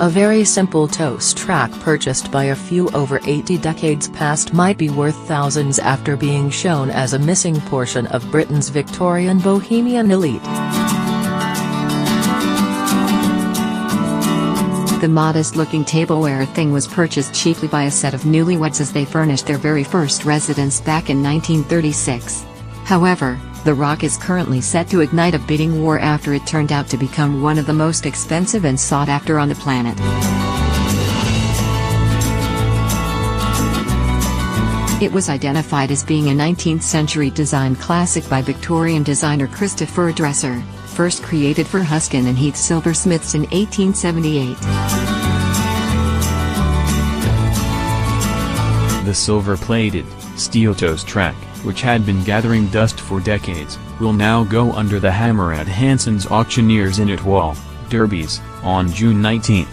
A very simple toast rack purchased by a few over 80 decades past might be worth thousands after being shown as a missing portion of Britain's Victorian bohemian elite. The modest-looking tableware thing was purchased chiefly by a set of newlyweds as they furnished their very first residence back in 1936. However, the rock is currently set to ignite a bidding war after it turned out to become one of the most expensive and sought after on the planet. It was identified as being a 19th-century design classic by Victorian designer Christopher Dresser, first created for Huskin and Heath silversmiths in 1878. The silver-plated, steel toast rack, which had been gathering dust for decades, will now go under the hammer at Hanson's Auctioneers in Whitwall, Derby's, on June 19.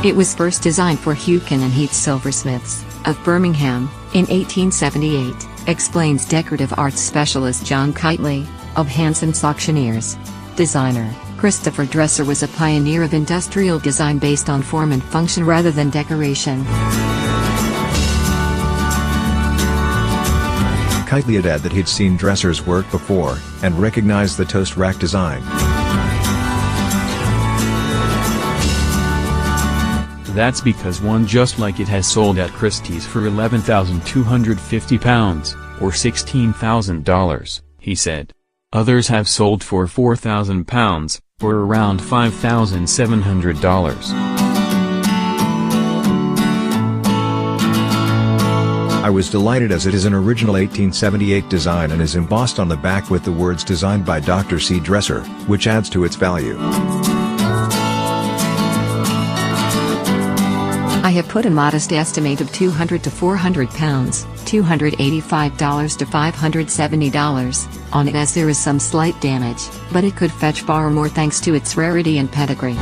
It was first designed for Huskin and Heath silversmiths, of Birmingham, in 1878, explains decorative arts specialist John Kitely, of Hanson's Auctioneers. Designer Christopher Dresser was a pioneer of industrial design based on form and function rather than decoration. Kitely had added that he'd seen Dresser's work before, and recognized the toast rack design. That's because one just like it has sold at Christie's for £11,250, or $16,000, he said. Others have sold for £4,000, or around $5,700. I was delighted as it is an original 1878 design and is embossed on the back with the words designed by Dr. C. Dresser, which adds to its value. I have put a modest estimate of £200 to £400, $285 to $570, on it as there is some slight damage, but it could fetch far more thanks to its rarity and pedigree.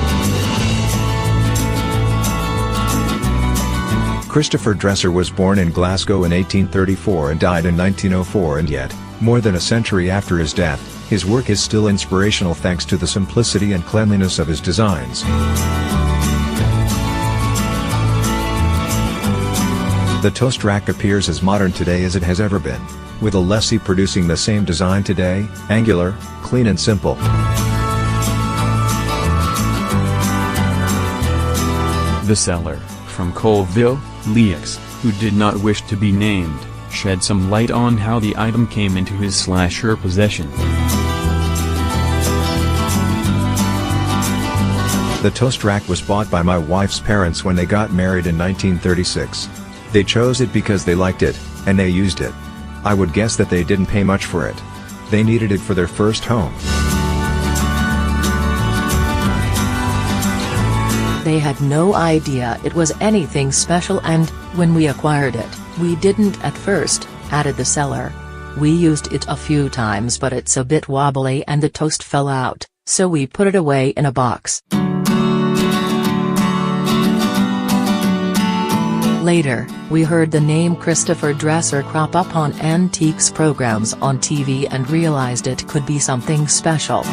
Christopher Dresser was born in Glasgow in 1834 and died in 1904, and yet, more than a century after his death, his work is still inspirational thanks to the simplicity and cleanliness of his designs. The toast rack appears as modern today as it has ever been, with Alessi producing the same design today, angular, clean and simple. The seller, from Colville, Leix, who did not wish to be named, shed some light on how the item came into his/her possession. The toast rack was bought by my wife's parents when they got married in 1936. They chose it because they liked it, and they used it. I would guess that they didn't pay much for it. They needed it for their first home. They had no idea it was anything special, and, when we acquired it, we didn't at first, added the seller. We used it a few times but it's a bit wobbly and the toast fell out, so we put it away in a box. Later, we heard the name Christopher Dresser crop up on antiques programs on TV and realized it could be something special.